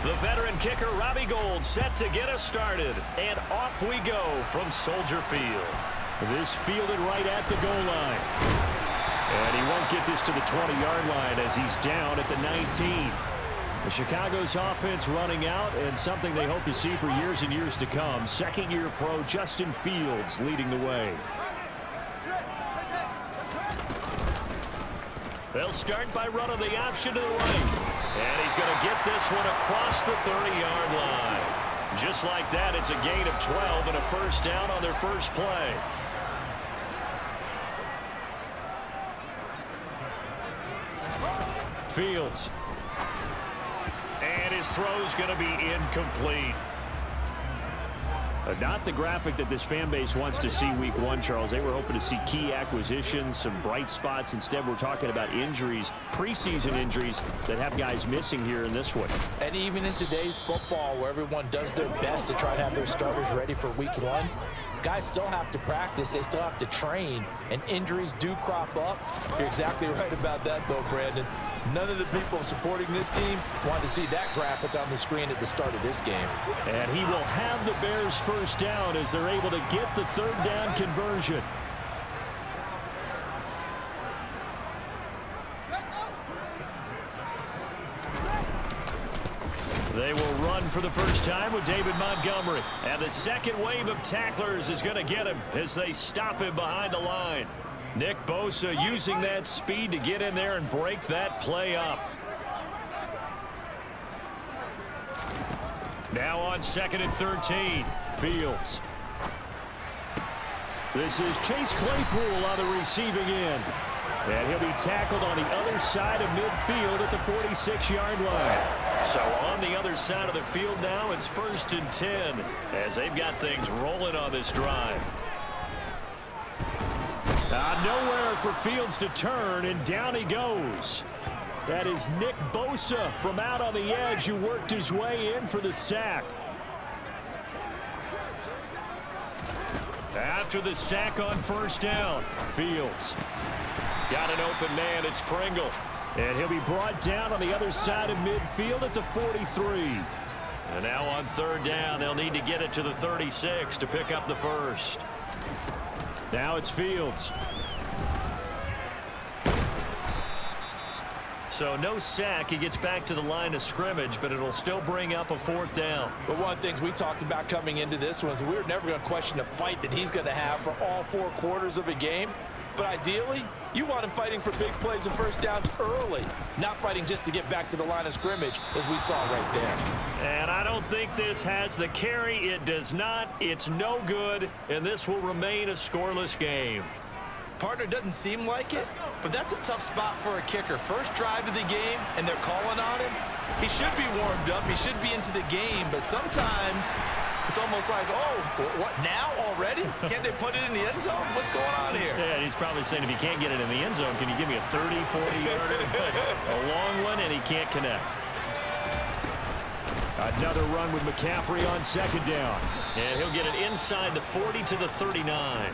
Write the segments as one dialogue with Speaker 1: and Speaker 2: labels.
Speaker 1: The veteran kicker, Robbie Gould, set to get us started. And off we go from Soldier Field. This fielded right at the goal line. And he won't get this to the 20-yard line as he's down at the 19. The Chicago's offense running out, and something they hope to see for years and years to come. Second-year pro Justin Fields leading the way. They'll start by running the option to the right. And he's going to get this one across the 30-yard line. Just like that, it's a gain of 12 and a first down on their first play. Fields. And his throw's going to be incomplete. Not the graphic that this fan base wants to see week one, Charles. They were hoping to see key acquisitions, some bright spots. Instead, we're talking about injuries, preseason injuries that have guys missing here in this one.
Speaker 2: And even in today's football, where everyone does their best to try to have their starters ready for week one, guys still have to practice. They still have to train, and injuries do crop up. You're exactly right about that, though, Brandon. None of the people supporting this team want to see that graphic on the screen at the start of this game.
Speaker 1: And he will have the Bears first down as they're able to get the third down conversion. They will run for the first time with David Montgomery. And the second wave of tacklers is going to get him as they stop him behind the line. Nick Bosa using that speed to get in there and break that play up. Now on 2nd and 13. Fields. This is Chase Claypool on the receiving end. And he'll be tackled on the other side of midfield at the 46-yard line. So on the other side of the field now, it's 1st and 10 as they've got things rolling on this drive. Nowhere for Fields to turn, and down he goes. That is Nick Bosa from out on the edge who worked his way in for the sack. After the sack on first down, Fields. Got an open man, it's Pringle. And he'll be brought down on the other side of midfield at the 43. And now on third down, they'll need to get it to the 36 to pick up the first. Now it's Fields. So no sack. He gets back to the line of scrimmage, but it'll still bring up a fourth down.
Speaker 2: But one of the things we talked about coming into this one is we were never going to question the fight that he's going to have for all 4 quarters of a game. But ideally, you want him fighting for big plays and first downs early, not fighting just to get back to the line of scrimmage, as we saw right there.
Speaker 1: And I don't think this has the carry. It does not. It's no good, and this will remain a scoreless game.
Speaker 2: Partner, doesn't seem like it, but that's a tough spot for a kicker. First drive of the game, and they're calling on him. He should be warmed up. He should be into the game, but sometimes it's almost like, oh, what, now already? Can't they put it in the end zone? What's going on here?
Speaker 1: Yeah, he's probably saying, if you can't get it in the end zone, can you give me a 30, 40-yarder? A long one, and he can't connect. Another run with McCaffrey on second down. And he'll get it inside the 40 to the 39.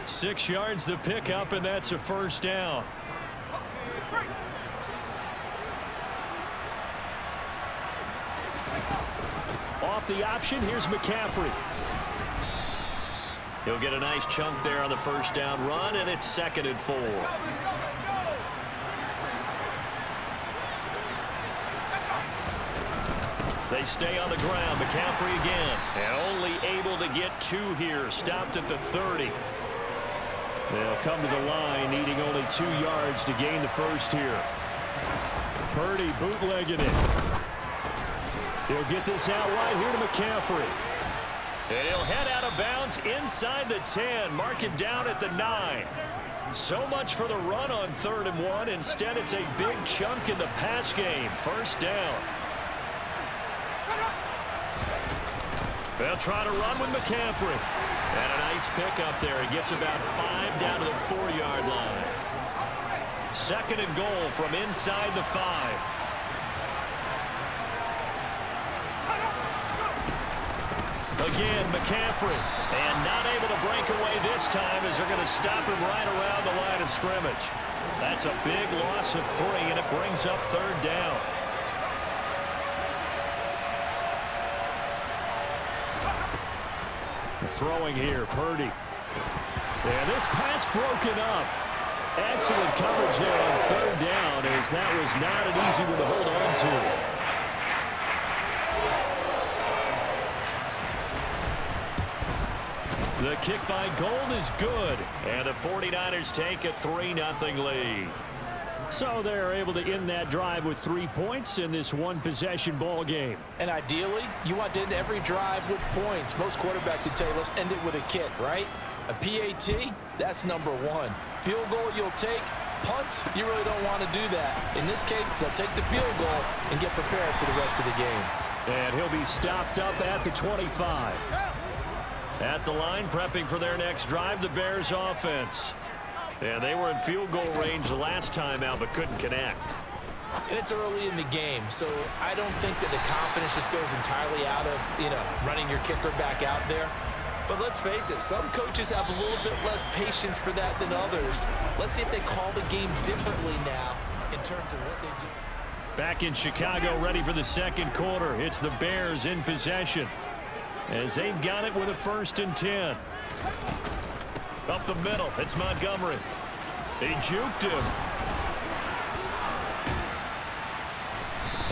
Speaker 1: 6 yards the pickup, and that's a first down. Off the option, here's McCaffrey. He'll get a nice chunk there on the first down run, and it's 2nd and 4. They stay on the ground. McCaffrey again. And only able to get 2 here. Stopped at the 30. They'll come to the line, needing only 2 yards to gain the first here. Purdy bootlegging it. He'll get this out wide here to McCaffrey. And he'll head out of bounds inside the 10. Mark it down at the 9. So much for the run on 3rd and 1. Instead, it's a big chunk in the pass game. First down. They'll try to run with McCaffrey. And a nice pick up there. He gets about 5 down to the 4-yard line. 2nd and goal from inside the 5. Again, McCaffrey. And not able to break away this time as they're going to stop him right around the line of scrimmage. That's a big loss of 3, and it brings up 3rd down. throwing here. Purdy. And this pass broken up. Excellent coverage there on third down, as that was not an easy one to hold on to. The kick by Gold is good, and the 49ers take a 3-0 lead. So they're able to end that drive with 3 points in this one-possession ball game.
Speaker 2: And ideally, you want to end every drive with points. Most quarterbacks would tell you, let's end it with a kick, right? A PAT, that's number one. Field goal you'll take. Punts, you really don't want to do that. In this case, they'll take the field goal and get prepared for the rest of the game.
Speaker 1: And he'll be stopped up at the 25. At the line, prepping for their next drive, the Bears offense. And they were in field goal range the last time out, but couldn't connect.
Speaker 2: And it's early in the game, so I don't think that the confidence just goes entirely out of, running your kicker back out there. But let's face it, some coaches have a little bit less patience for that than others. Let's see if they call the game differently now in terms of what they do.
Speaker 1: Back in Chicago, ready for the second quarter. It's the Bears in possession, as they've got it with a 1st and 10. Up the middle, it's Montgomery. He juked him.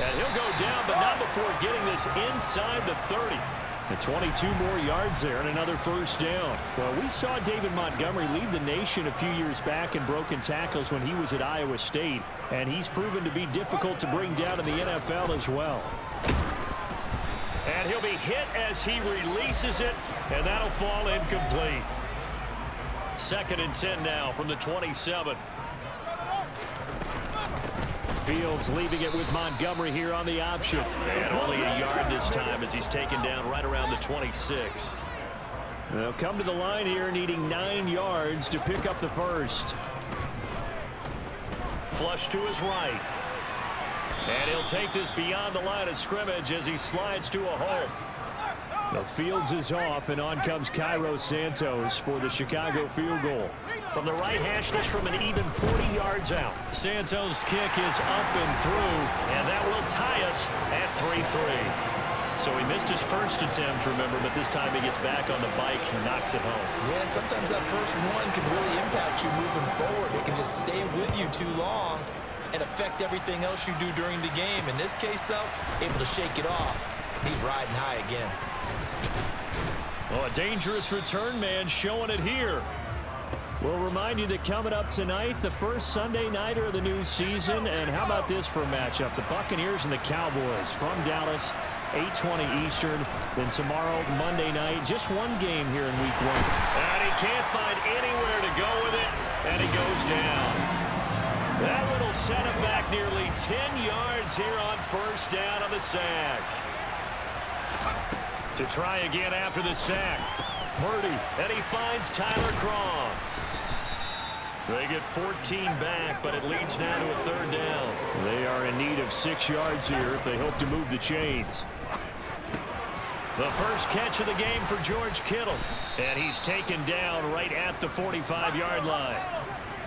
Speaker 1: And he'll go down, but not before getting this inside the 30. And 22 more yards there and another 1st down. Well, we saw David Montgomery lead the nation a few years back in broken tackles when he was at Iowa State. And he's proven to be difficult to bring down in the NFL as well. And he'll be hit as he releases it, and that'll fall incomplete. 2nd and 10 now from the 27. Fields leaving it with Montgomery here on the option. And only a yard this time as he's taken down right around the 26. They'll come to the line here needing 9 yards to pick up the 1st. Flush to his right. And he'll take this beyond the line of scrimmage as he slides to a hole. The Fields is off, and on comes Cairo Santos for the Chicago field goal. From the right hash, this from an even 40 yards out. Santos' kick is up and through, and that will tie us at 3-3. So he missed his first attempt, remember, but this time he gets back on the bike and knocks it home.
Speaker 2: Yeah, and sometimes that first one can really impact you moving forward. It can just stay with you too long and affect everything else you do during the game. In this case, though, able to shake it off. He's riding high again.
Speaker 1: Oh, a dangerous return man showing it here. We'll remind you that coming up tonight, the first Sunday nighter of the new season. And how about this for a matchup? The Buccaneers and the Cowboys from Dallas, 8:20 Eastern. Then tomorrow, Monday night, just one game here in week 1. And he can't find anywhere to go with it, and he goes down. That little set him back nearly 10 yards here on 1st down on the sack. To try again after the sack. Purdy, and he finds Tyler Croft. They get 14 back, but it leads now to a 3rd down. They are in need of 6 yards here if they hope to move the chains. The first catch of the game for George Kittle. And he's taken down right at the 45-yard line.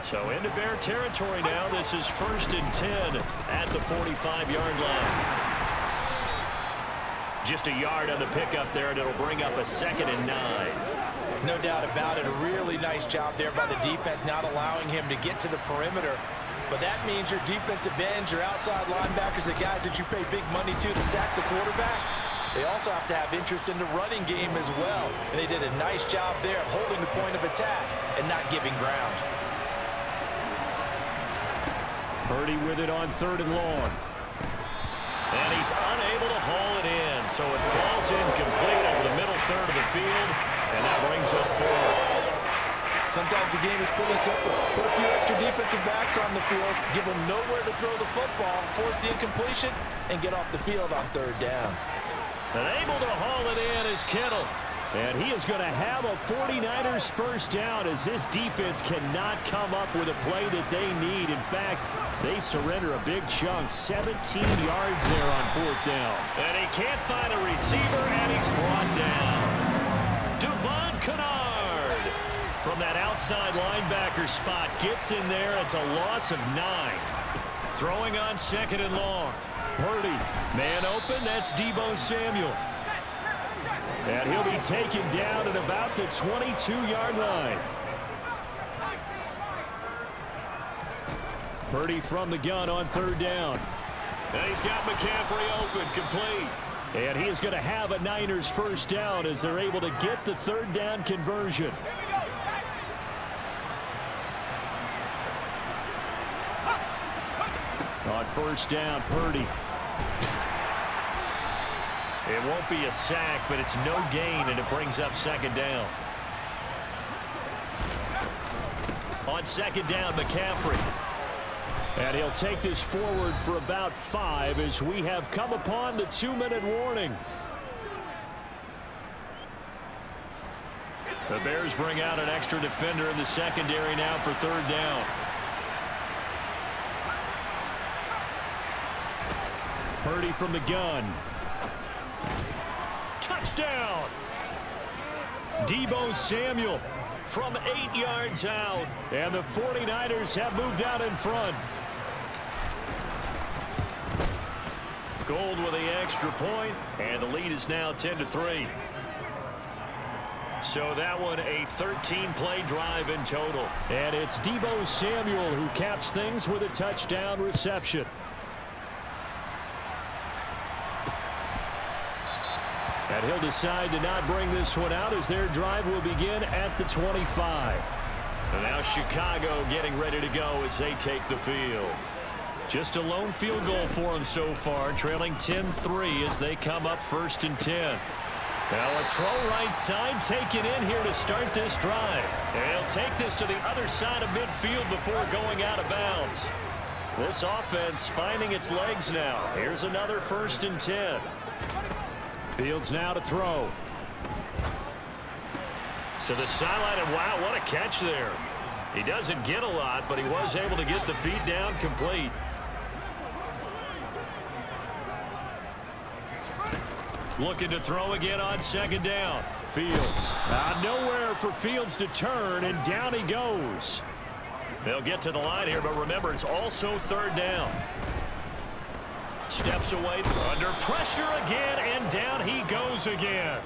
Speaker 1: So into Bear territory now. This is 1st and 10 at the 45-yard line. Just a yard on the pickup there, and it'll bring up a 2nd and 9.
Speaker 2: No doubt about it. A really nice job there by the defense, not allowing him to get to the perimeter. But that means your defensive ends, your outside linebackers, the guys that you pay big money to sack the quarterback, they also have to have interest in the running game as well. And they did a nice job there of holding the point of attack and not giving ground.
Speaker 1: Purdy with it on 3rd and long. And he's unable to haul it in, so it falls incomplete over the middle 3rd of the field, and that brings up 4th.
Speaker 2: Sometimes the game is pretty simple. Put a few extra defensive backs on the field, give them nowhere to throw the football, force the incompletion, and get off the field on 3rd down.
Speaker 1: And able to haul it in is Kittle. And he is going to have a 49ers 1st down, as this defense cannot come up with a play that they need. In fact, they surrender a big chunk, 17 yards there on 4th down. And he can't find a receiver, and he's brought down. Devon Kennard from that outside linebacker spot gets in there. It's a loss of 9. Throwing on 2nd and long. Purdy, man open, that's Deebo Samuel. And he'll be taken down at about the 22-yard line. Purdy from the gun on third down. And he's got McCaffrey open, complete. And he is going to have a Niners first down as they're able to get the third down conversion. On first down, Purdy. It won't be a sack, but it's no gain, and it brings up second down. On second down, McCaffrey. And he'll take this forward for about 5 as we have come upon the 2-minute warning. The Bears bring out an extra defender in the secondary now for third down. Purdy from the gun. Touchdown! Deebo Samuel from 8 yards out. And the 49ers have moved out in front. Gold with the extra point, and the lead is now 10-3. So that one a 13-play drive in total. And it's Deebo Samuel who caps things with a touchdown reception. And he'll decide to not bring this one out as their drive will begin at the 25. And now Chicago getting ready to go as they take the field. Just a lone field goal for them so far, trailing 10-3 as they come up 1st and 10. Now a throw right side taken in here to start this drive. And he'll take this to the other side of midfield before going out of bounds. This offense finding its legs now. Here's another 1st and 10. Fields now to throw. To the sideline, and wow, what a catch there. He doesn't get a lot, but he was able to get the feet down complete. Looking to throw again on second down. Fields. Nowhere for Fields to turn, and down he goes. They'll get to the line here, but remember, it's also third down. Steps away, under pressure again, and down he goes again.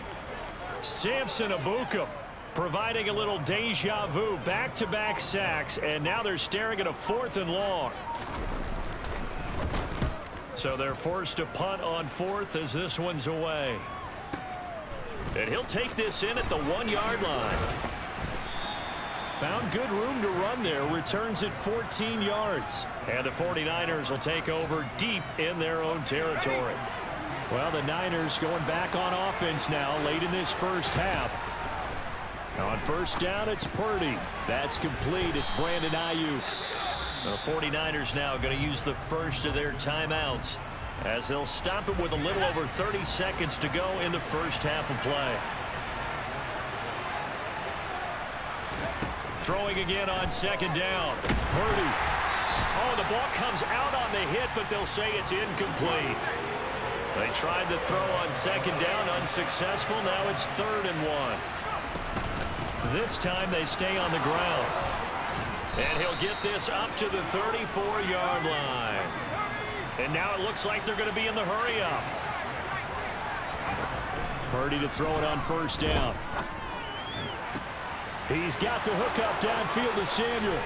Speaker 1: Samson Abuka providing a little deja vu, back-to-back sacks, and now they're staring at a 4th and long. So they're forced to punt on 4th as this one's away. And he'll take this in at the 1-yard line. Found good room to run there. Returns at 14 yards. And the 49ers will take over deep in their own territory. Well, the Niners going back on offense now late in this first half. On first down, it's Purdy. That's complete. It's Brandon Ayuk. The 49ers now going to use the first of their timeouts as they'll stop it with a little over 30 seconds to go in the first half of play. Throwing again on second down. Purdy. Oh, the ball comes out on the hit, but they'll say it's incomplete. They tried to throw on second down, unsuccessful. Now it's 3rd and 1. This time they stay on the ground. And he'll get this up to the 34-yard line. And now it looks like they're going to be in the hurry-up. Purdy to throw it on first down. He's got the hookup downfield to Samuel.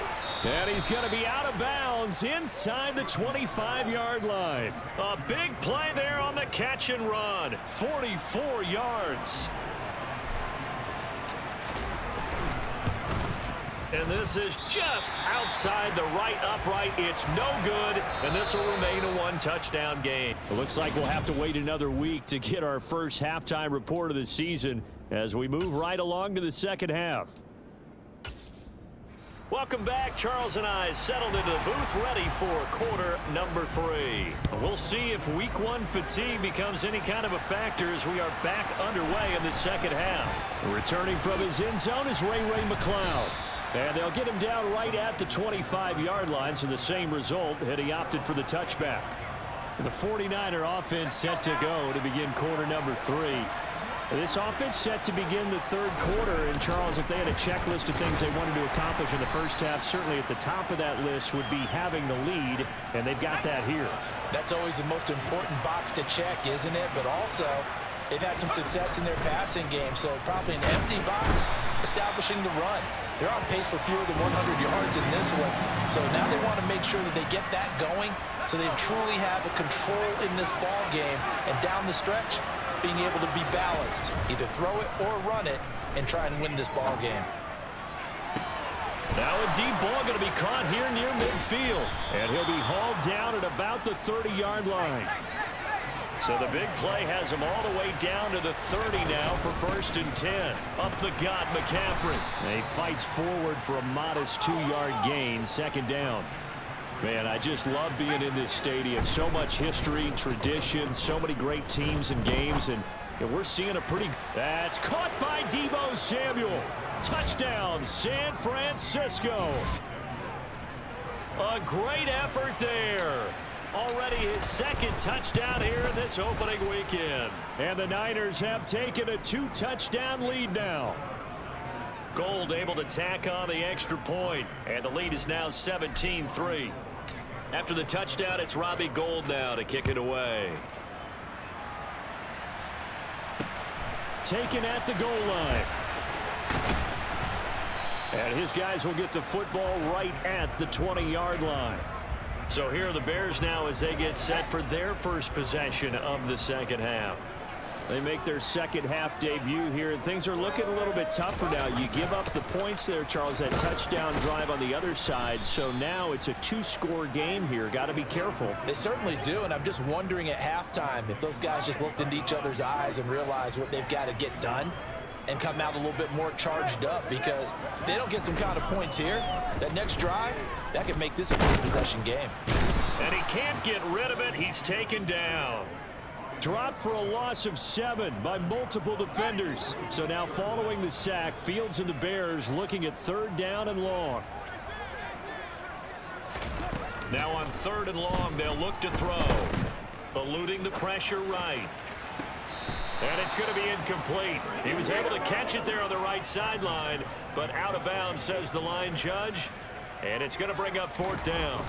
Speaker 1: And he's going to be out of bounds inside the 25-yard line. A big play there on the catch and run. 44 yards. And this is just outside the right upright. It's no good, and this will remain a 1-touchdown game. It looks like we'll have to wait another week to get our first halftime report of the season as we move right along to the second half. Welcome back. Charles and I settled into the booth ready for quarter number 3. We'll see if week 1 fatigue becomes any kind of a factor as we are back underway in the second half. Returning from his end zone is Ray McCloud. And they'll get him down right at the 25-yard line, so the same result had he opted for the touchback. The 49er offense set to go to begin quarter number 3. This offense set to begin the third quarter. And, Charles, if they had a checklist of things they wanted to accomplish in the first half, certainly at the top of that list would be having the lead, and they've got that here.
Speaker 2: That's always the most important box to check, isn't it? But also, They've had some success in their passing game, so probably an empty box establishing the run. They're on pace for fewer than 100 yards in this one, so now they want to make sure that they get that going so they truly have a control in this ball game, and down the stretch, being able to be balanced, either throw it or run it, and try and win this ball game.
Speaker 1: Now a deep ball going to be caught here near midfield, and he'll be hauled down at about the 30-yard line. So the big play has him all the way down to the 30 now for 1st and 10. Up the gut, McCaffrey. And he fights forward for a modest 2-yard gain, 2nd down. Man, I just love being in this stadium. So much history, tradition, so many great teams and games, and we're seeing a pretty... That's caught by Deebo Samuel. Touchdown, San Francisco. A great effort there. Already his 2nd touchdown here in this opening weekend. And the Niners have taken a 2-touchdown lead now. Gold able to tack on the extra point, and the lead is now 17-3. After the touchdown, it's Robbie Gould now to kick it away. Taken at the goal line. And his guys will get the football right at the 20-yard line. So here are the Bears now as they get set for their first possession of the 2nd half. They make their 2nd half debut here. Things are looking a little bit tougher now. You give up the points there, Charles, that touchdown drive on the other side. So now it's a 2-score game here. Got to be careful.
Speaker 2: They certainly do, and I'm just wondering at halftime if those guys just looked into each other's eyes and realized what they've got to get done and come out a little bit more charged up, because if they don't get some kind of points here, that next drive, that could make this a possession game.
Speaker 1: And he can't get rid of it. He's taken down. Dropped for a loss of 7 by multiple defenders. So now following the sack, Fields and the Bears looking at 3rd down and long. Now on 3rd and long, they'll look to throw. Eluding the pressure right. And it's going to be incomplete. He was able to catch it there on the right sideline, but out of bounds, says the line judge. And it's going to bring up 4th down.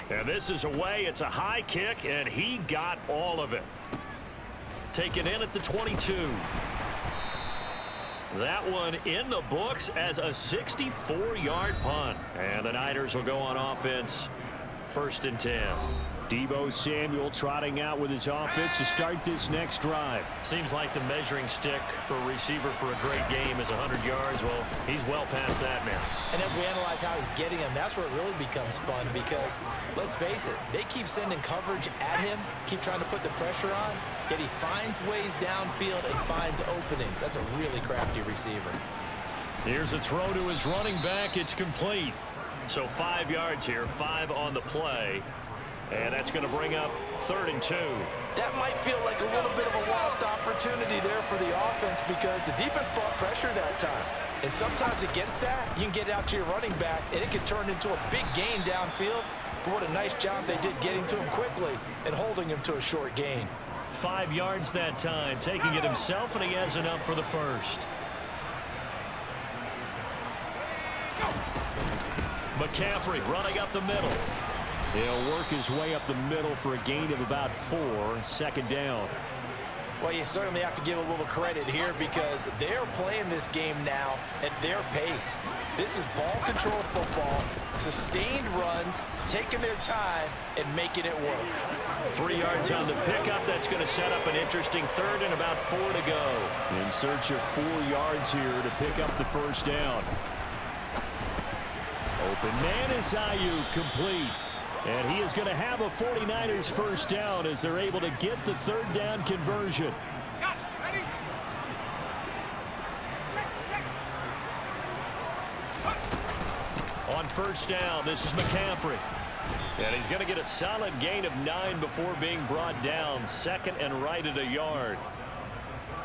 Speaker 1: And this is away. It's a high kick, and he got all of it. Taken in at the 22. That one in the books as a 64-yard punt. And the Niners will go on offense. 1st and 10. Deebo Samuel trotting out with his offense to start this next drive. Seems like the measuring stick for a receiver for a great game is 100 yards. Well, he's well past that now.
Speaker 2: And as we analyze how he's getting him, that's where it really becomes fun, because let's face it, they keep sending coverage at him, keep trying to put the pressure on, yet he finds ways downfield and finds openings. That's a really crafty receiver.
Speaker 1: Here's a throw to his running back. It's complete. So 5 yards here, 5 on the play. And that's going to bring up 3rd and 2.
Speaker 2: That might feel like a little bit of a lost opportunity there for the offense, because the defense brought pressure that time. And sometimes against that, you can get it out to your running back, and it can turn into a big gain downfield. But what a nice job they did getting to him quickly and holding him to a short gain.
Speaker 1: 5 yards that time, taking it himself, and he has enough for the 1st. McCaffrey running up the middle. He'll work his way up the middle for a gain of about 4. 2nd down.
Speaker 2: Well, you certainly have to give a little credit here, because they're playing this game now at their pace. This is ball control football, sustained runs, taking their time and making it work.
Speaker 1: 3 yards on the pickup. That's going to set up an interesting 3rd and about 4 to go. In search of 4 yards here to pick up the 1st down. Open man is Ayuk, complete. And he is going to have a 49ers 1st down as they're able to get the 3rd down conversion. On 1st down, this is McCaffrey. And he's going to get a solid gain of 9 before being brought down. 2nd and right at a yard.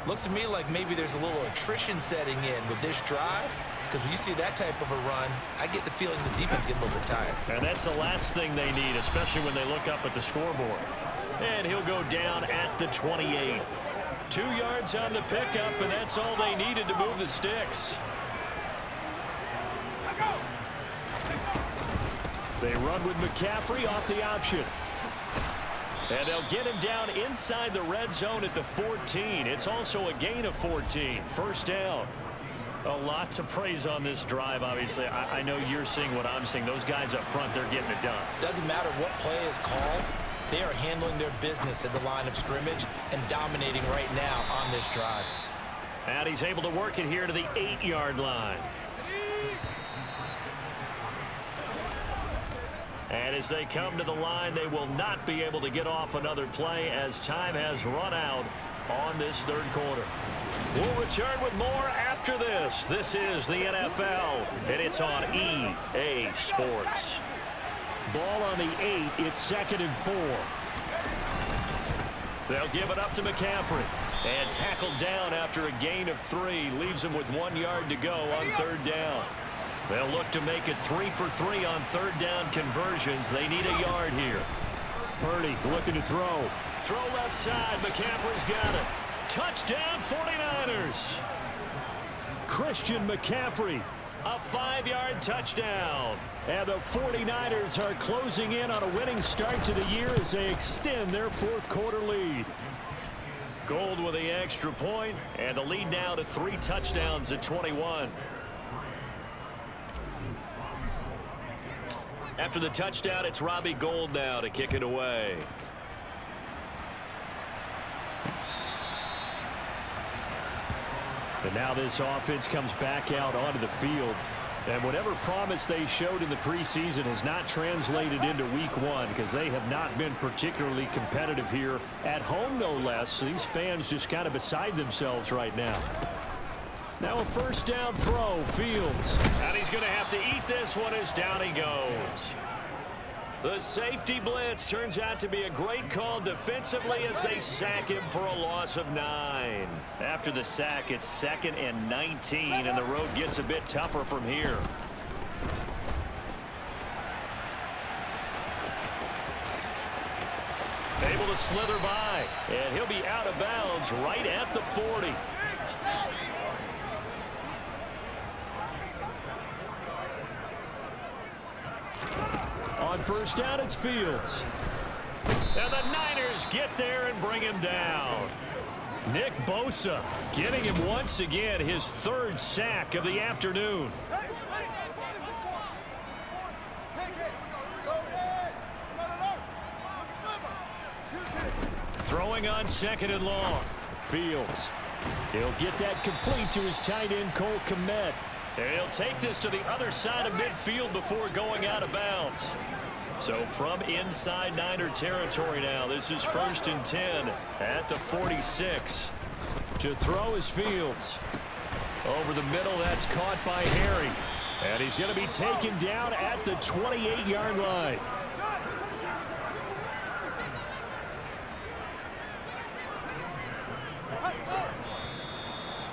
Speaker 2: Looks to me like maybe there's a little attrition setting in with this drive. Because when you see that type of a run, I get the feeling the defense gets a little bit tired.
Speaker 1: And that's the last thing they need, especially when they look up at the scoreboard. And he'll go down at the 28. 2 yards on the pickup, and that's all they needed to move the sticks. They run with McCaffrey off the option. And they'll get him down inside the red zone at the 14. It's also a gain of 14. First down. A lot to praise on this drive, obviously. I know you're seeing what I'm seeing. Those guys up front, they're getting it done.
Speaker 2: Doesn't matter what play is called. They are handling their business at the line of scrimmage and dominating right now on this drive.
Speaker 1: And he's able to work it here to the 8-yard line. And as they come to the line, they will not be able to get off another play as time has run out on this third quarter. We'll return with more after this. This is the NFL, and it's on EA Sports. Ball on the 8. It's 2nd and 4. They'll give it up to McCaffrey. And tackled down after a gain of 3. Leaves him with 1 yard to go on third down. They'll look to make it 3 for 3 on third down conversions. They need a yard here. Purdy looking to throw. Throw left side. McCaffrey's got it. Touchdown 49ers. Christian McCaffrey. A 5-yard touchdown. And the 49ers are closing in on a winning start to the year as they extend their fourth quarter lead. Gold with the extra point, and the lead now to 3 touchdowns at 21. After the touchdown, it's Robbie Gould now to kick it away. And now this offense comes back out onto the field. And whatever promise they showed in the preseason has not translated into week 1 because they have not been particularly competitive here at home, no less. These fans just kind of beside themselves right now. Now a first down throw, Fields. And he's going to have to eat this one as down he goes. The safety blitz turns out to be a great call defensively as they sack him for a loss of 9. After the sack, it's 2nd and 19, and the road gets a bit tougher from here. Able to slither by, and he'll be out of bounds right at the 40. On first down, it's Fields. And the Niners get there and bring him down. Nick Bosa getting him once again his 3rd sack of the afternoon. Throwing on 2nd and long. Fields. He'll get that complete to his tight end, Cole Kmet. And he'll take this to the other side of midfield before going out of bounds. So from inside Niner territory now, this is 1st and 10 at the 46. To throw is Fields. Over the middle, that's caught by Harry. And he's going to be taken down at the 28-yard line.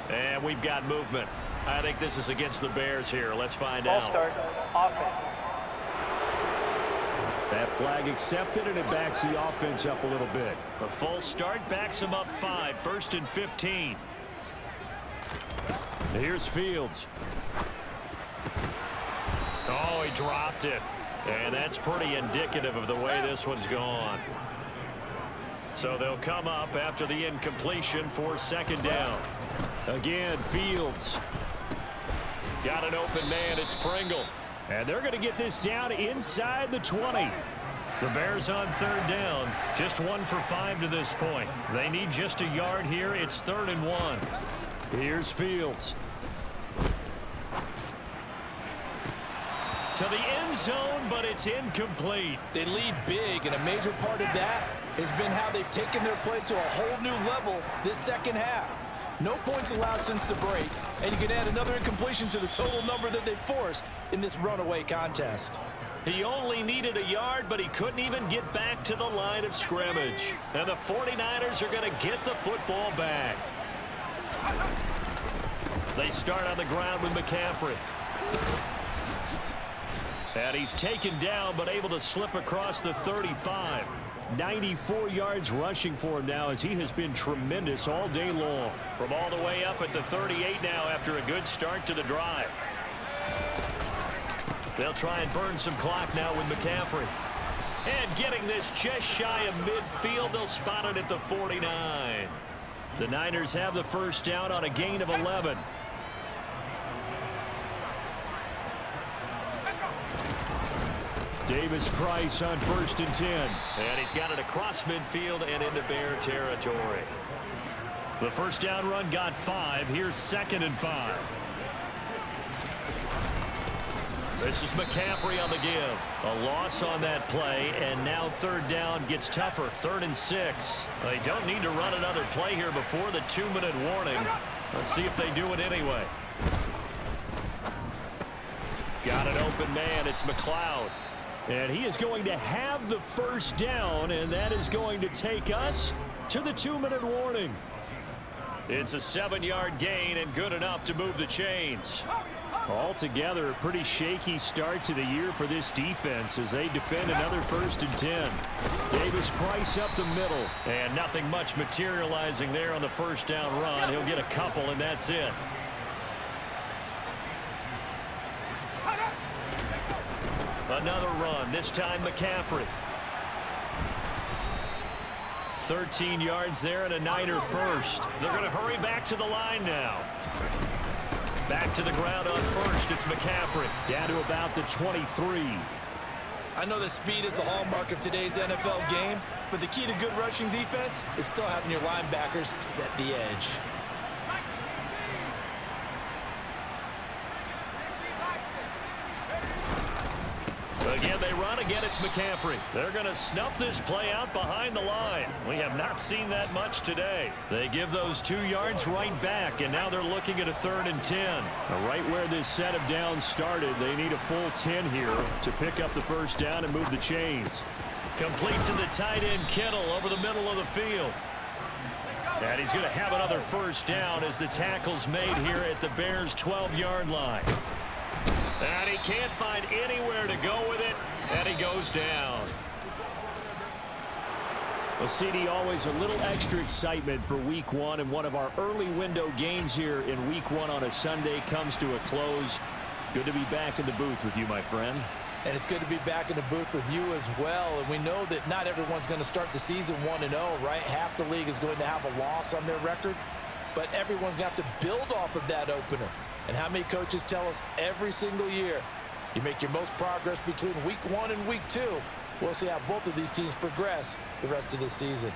Speaker 1: And we've got movement. I think this is against the Bears here. Let's find out.
Speaker 3: Start offense.
Speaker 1: That flag accepted, and it backs the offense up a little bit. A false start backs them up 5. 1st and 15. Here's Fields. Oh, he dropped it. And that's pretty indicative of the way this one's gone. So they'll come up after the incompletion for 2nd down. Again, Fields. Got an open man. It's Pringle. And they're going to get this down inside the 20. The Bears on 3rd down. Just 1 for 5 to this point. They need just a yard here. It's 3rd and 1. Here's Fields. To the end zone, but it's incomplete.
Speaker 2: They lead big, and a major part of that has been how they've taken their play to a whole new level this second half. No points allowed since the break, and you can add another incompletion to the total number that they forced in this runaway contest.
Speaker 1: He only needed a yard, but he couldn't even get back to the line of scrimmage. And the 49ers are going to get the football back. They start on the ground with McCaffrey. And he's taken down, but able to slip across the 35. 94 yards rushing for him now as he has been tremendous all day long. From all the way up at the 38 now after a good start to the drive. They'll try and burn some clock now with McCaffrey. And getting this just shy of midfield, they'll spot it at the 49. The Niners have the first down on a gain of 11. Davis Price on 1st and 10. And he's got it across midfield and into Bear territory. The first down run got 5. Here's 2nd and 5. This is McCaffrey on the give. A loss on that play, and now 3rd down gets tougher. 3rd and 6. They don't need to run another play here before the 2-minute warning. Let's see if they do it anyway. Got an open man. It's McLeod. And he is going to have the first down, and that is going to take us to the 2-minute warning. It's a 7-yard gain and good enough to move the chains. Altogether, a pretty shaky start to the year for this defense as they defend another 1st and 10. Davis Price up the middle, and nothing much materializing there on the first down run. He'll get a couple, and that's it. Another run, this time McCaffrey. 13 yards there and a Niner first. They're going to hurry back to the line now. Back to the ground on 1st. It's McCaffrey. Down to about the 23.
Speaker 2: I know that speed is the hallmark of today's NFL game, but the key to good rushing defense is still having your linebackers set the edge.
Speaker 1: Again, they run. Again, it's McCaffrey. They're going to snuff this play out behind the line. We have not seen that much today. They give those 2 yards right back, and now they're looking at a 3rd and 10. Right where this set of downs started, they need a full 10 here to pick up the first down and move the chains. Complete to the tight end, Kittle, over the middle of the field. And he's going to have another first down as the tackle's made here at the Bears' 12-yard line. And he can't find anywhere to go with it, and he goes down. Well, CD, always a little extra excitement for Week 1, and one of our early window games here in Week 1 on a Sunday comes to a close. Good to be back in the booth with you, my friend.
Speaker 2: And it's good to be back in the booth with you as well. And we know that not everyone's going to start the season 1-0, right? Half the league is going to have a loss on their record. But everyone's going to have to build off of that opener. And how many coaches tell us every single year, you make your most progress between Week 1 and Week 2. We'll see how both of these teams progress the rest of this season.